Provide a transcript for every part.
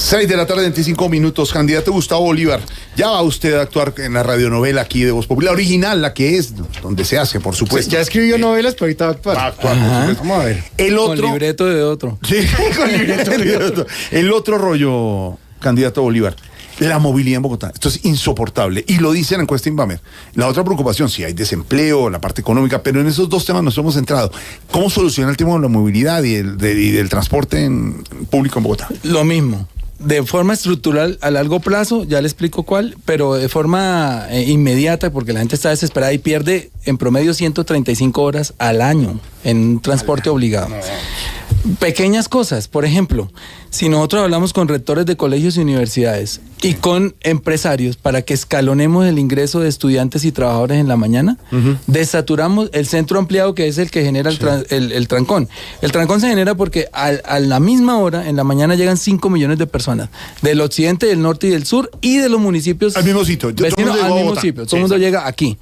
6 de la tarde, 25 minutos. Candidato Gustavo Bolívar, ya va usted a actuar en la radionovela aquí de Voz Popular, original, la que es, donde se hace, por supuesto. Ya escribió novelas, pero ahorita va a actuar. Va a actuar, por supuesto. Vamos a ver. El otro... Con libreto de otro. Sí, con libreto de otro. El otro rollo, candidato Bolívar, la movilidad en Bogotá. Esto es insoportable. Y lo dice la encuesta Invamer. La otra preocupación, sí, hay desempleo, la parte económica, pero en esos dos temas nos hemos centrado. ¿Cómo solucionar el tema de la movilidad y del transporte público en Bogotá? Lo mismo. De forma estructural a largo plazo, ya le explico cuál, pero de forma inmediata, porque la gente está desesperada y pierde en promedio 135 horas al año en transporte obligado. Pequeñas cosas, por ejemplo, si nosotros hablamos con rectores de colegios y universidades y con empresarios para que escalonemos el ingreso de estudiantes y trabajadores en la mañana, desaturamos el centro ampliado, que es el que genera el trancón. El trancón se genera porque a la misma hora, en la mañana, llegan 5 millones de personas del occidente, del norte y del sur y de los municipios. Al mismo sitio. Vecinos, al mismo sitio. Todo el mundo llega aquí.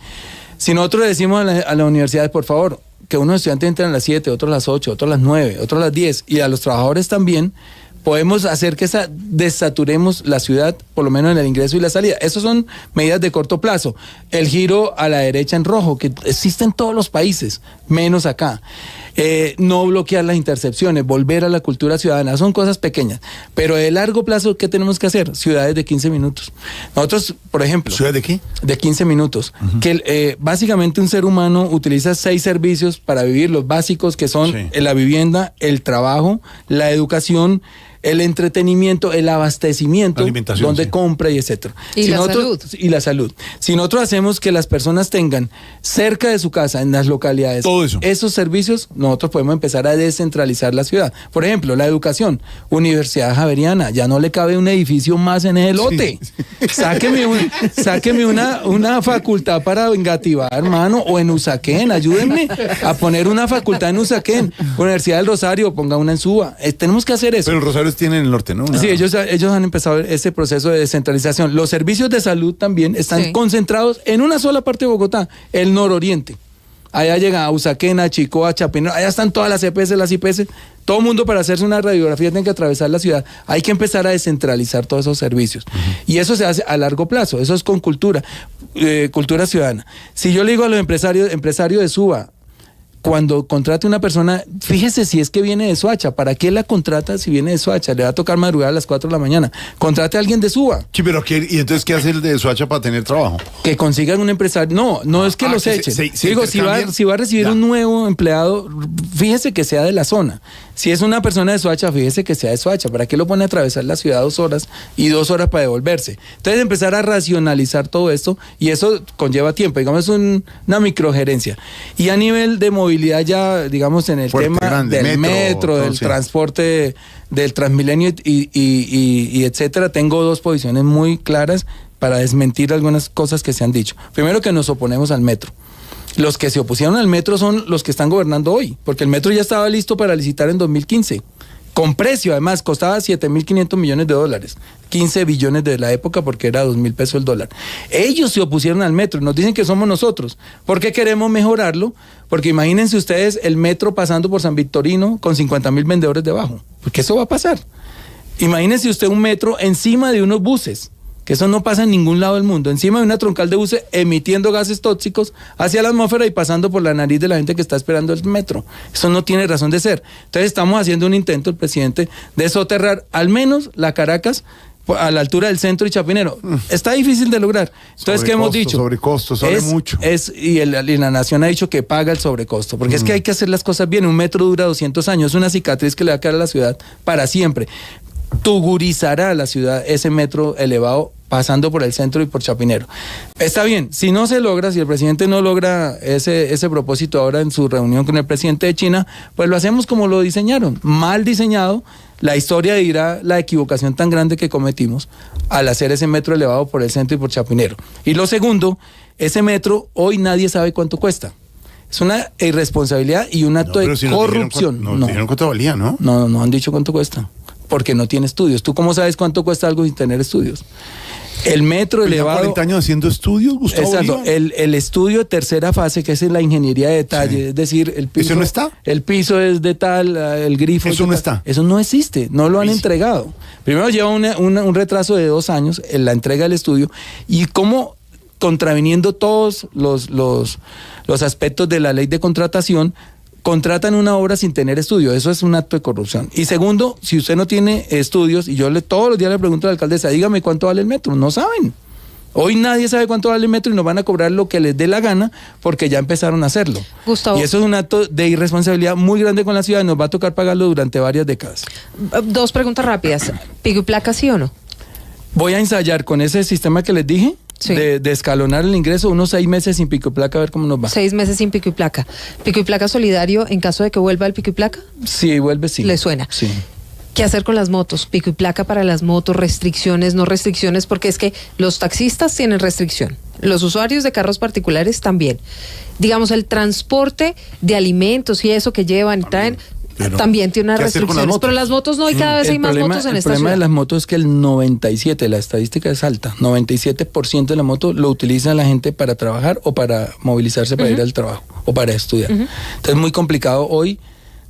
Si nosotros le decimos a las universidades, por favor, que unos estudiantes entran a las 7, otros a las 8, otros a las 9, otros a las 10, y a los trabajadores también, podemos hacer que desaturemos la ciudad, por lo menos en el ingreso y la salida. Esas son medidas de corto plazo. El giro a la derecha en rojo, que existe en todos los países, menos acá. No bloquear las intercepciones, volver a la cultura ciudadana, son cosas pequeñas. Pero de largo plazo, ¿qué tenemos que hacer? Ciudades de 15 minutos. Nosotros, por ejemplo... ¿Ciudades de qué? De 15 minutos. Que básicamente un ser humano utiliza 6 servicios para vivir, los básicos, que son la vivienda, el trabajo, la educación, el entretenimiento, el abastecimiento, donde compra y etcétera. Y la salud. Y la salud. Si nosotros hacemos que las personas tengan cerca de su casa, en las localidades, todo eso, esos servicios, nosotros podemos empezar a descentralizar la ciudad. Por ejemplo, la educación. Universidad Javeriana, ya no le cabe un edificio más en ese lote. Sí. Sáqueme una facultad para Engativá, hermano, o en Usaquén, ayúdenme a poner una facultad en Usaquén. Universidad del Rosario, ponga una en Suba. Tenemos que hacer eso. Pero el Rosario tienen en el norte, ¿no? Sí, ellos han empezado ese proceso de descentralización. Los servicios de salud también están concentrados en una sola parte de Bogotá, el nororiente. Allá llega a Usaquén, Chicoa, Chapinero, allá están todas las EPS, las IPS. Todo el mundo, para hacerse una radiografía, tiene que atravesar la ciudad. Hay que empezar a descentralizar todos esos servicios. Y eso se hace a largo plazo, eso es con cultura ciudadana. Si yo le digo a los empresarios de Suba, cuando contrate una persona, fíjese si es que viene de Soacha. ¿Para qué la contrata si viene de Soacha? Le va a tocar madrugar a las 4 de la mañana. Contrate a alguien de Suba. Sí, pero ¿y entonces qué hace el de Soacha para tener trabajo? Que consigan un empresario. No es que los echen. Digo, si va a recibir un nuevo empleado, fíjese que sea de la zona. Si es una persona de Soacha, fíjese que sea de Soacha. ¿Para qué lo pone a atravesar la ciudad 2 horas y 2 horas para devolverse? Entonces empezar a racionalizar todo esto, y eso conlleva tiempo, digamos, una microgerencia. Y a nivel de movilidad, ya digamos en el tema del metro, del transporte, del Transmilenio y etcétera, tengo 2 posiciones muy claras para desmentir algunas cosas que se han dicho. Primero, que nos oponemos al metro. Los que se opusieron al metro son los que están gobernando hoy, porque el metro ya estaba listo para licitar en 2015, con precio, además, costaba $7.500 millones, 15 billones de la época, porque era 2.000 pesos el dólar. Ellos se opusieron al metro, nos dicen que somos nosotros. ¿Por qué queremos mejorarlo? Porque imagínense ustedes el metro pasando por San Victorino con 50.000 vendedores debajo, porque eso va a pasar. Imagínense usted un metro encima de unos buses, que eso no pasa en ningún lado del mundo, encima de una troncal de buses emitiendo gases tóxicos hacia la atmósfera y pasando por la nariz de la gente que está esperando el metro. Eso no tiene razón de ser. Entonces estamos haciendo un intento, el presidente, de soterrar al menos la Caracas a la altura del centro y Chapinero. Está difícil de lograr. Entonces, ¿qué hemos dicho? Sobrecosto, mucho. Y la nación ha dicho que paga el sobrecosto, porque es que hay que hacer las cosas bien. Un metro dura 200 años, es una cicatriz que le va a quedar a la ciudad para siempre. Tugurizará la ciudad ese metro elevado pasando por el centro y por Chapinero. Está bien, si no se logra, si el presidente no logra ese propósito ahora en su reunión con el presidente de China, pues lo hacemos como lo diseñaron, mal diseñado. La historia dirá la equivocación tan grande que cometimos al hacer ese metro elevado por el centro y por Chapinero. Y lo segundo, ese metro hoy nadie sabe cuánto cuesta. Es una irresponsabilidad y un acto de corrupción. No dijeron cuánto valía, ¿no? No han dicho cuánto cuesta, porque no tiene estudios. ¿Tú cómo sabes cuánto cuesta algo sin tener estudios? El metro elevado. 40 años haciendo estudios, Gustavo. Exacto. El estudio de tercera fase, que es la ingeniería de detalle, es decir, el piso. ¿Eso no está? El piso es de tal, el grifo. Eso no está. Eso no existe, no lo han entregado. Primero lleva un retraso de 2 años en la entrega del estudio y cómo, contraviniendo todos los aspectos de la ley de contratación, contratan una obra sin tener estudio. Eso es un acto de corrupción. Y segundo, si usted no tiene estudios, y yo todos los días le pregunto a la alcaldesa, dígame cuánto vale el metro. No saben. Hoy nadie sabe cuánto vale el metro y nos van a cobrar lo que les dé la gana porque ya empezaron a hacerlo. Gustavo. Y eso es un acto de irresponsabilidad muy grande con la ciudad y nos va a tocar pagarlo durante varias décadas. 2 preguntas rápidas. ¿Pico y placa sí o no? Voy a ensayar con ese sistema que les dije. Sí. De escalonar el ingreso, unos 6 meses sin pico y placa, a ver cómo nos va. 6 meses sin pico y placa. ¿Pico y placa solidario en caso de que vuelva el pico y placa? Sí, vuelve, sí. ¿Le suena? Sí. ¿Qué hacer con las motos? Pico y placa para las motos, restricciones, no restricciones, porque es que los taxistas tienen restricción, los usuarios de carros particulares también. Digamos, el transporte de alimentos y eso que llevan y traen, también tiene unas restricciones, pero las motos no, y cada vez hay más motos en esta ciudad. El problema de las motos es que el 97%, la estadística es alta, 97% de la moto lo utiliza la gente para trabajar o para movilizarse para ir al trabajo o para estudiar. Entonces es muy complicado hoy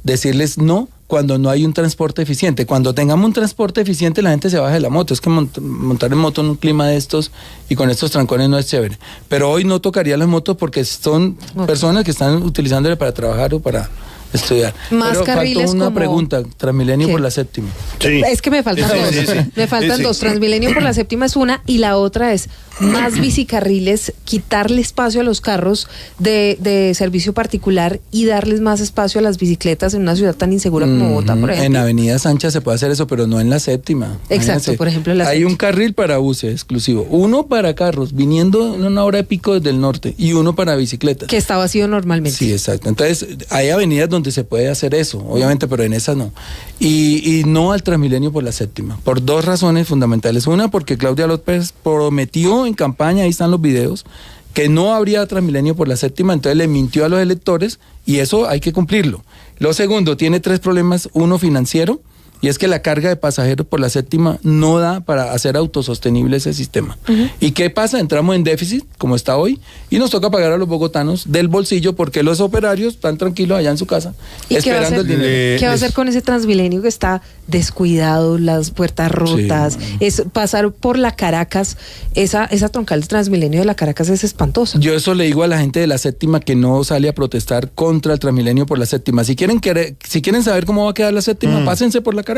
decirles no cuando no hay un transporte eficiente. Cuando tengamos un transporte eficiente, la gente se baja de la moto. Es que montar en moto en un clima de estos y con estos trancones no es chévere. Pero hoy no tocaría las motos porque son personas que están utilizándole para trabajar o para estudiar. Más pero carriles faltó una como... pregunta, Transmilenio por la séptima. Sí. Es que me faltan dos. Me faltan dos. Transmilenio por la séptima es una y la otra es más bicicarriles, quitarle espacio a los carros de servicio particular y darles más espacio a las bicicletas en una ciudad tan insegura como Bogotá, por ejemplo. En Avenida Sancha se puede hacer eso, pero no en la séptima. Exacto, por ejemplo en la hay séptima. Un carril para buses exclusivo, uno para carros viniendo en una hora de pico desde el norte y uno para bicicletas. Que está vacío normalmente. Sí, exacto. Entonces hay avenidas donde se puede hacer eso, obviamente, pero en esas no. Y no al Transmilenio por la séptima, por 2 razones fundamentales. Una, porque Claudia López prometió en campaña, ahí están los videos, que no habría Transmilenio por la séptima, entonces le mintió a los electores y eso hay que cumplirlo. Lo segundo, tiene 3 problemas, uno financiero, y es que la carga de pasajeros por la séptima no da para hacer autosostenible ese sistema. ¿Y qué pasa? Entramos en déficit, como está hoy, y nos toca pagar a los bogotanos del bolsillo porque los operarios están tranquilos allá en su casa esperando el dinero. ¿Qué va a hacer con ese Transmilenio que está descuidado, las puertas rotas? Sí. Es pasar por la Caracas, esa troncal de Transmilenio de la Caracas es espantosa. Yo eso le digo a la gente de la séptima que no sale a protestar contra el Transmilenio por la séptima. Si quieren saber cómo va a quedar la séptima, pásense por la Caracas.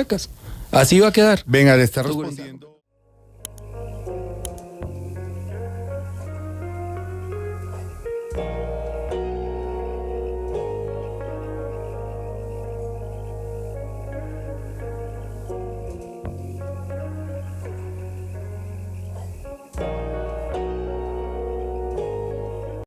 Así va a quedar. Venga, le está respondiendo.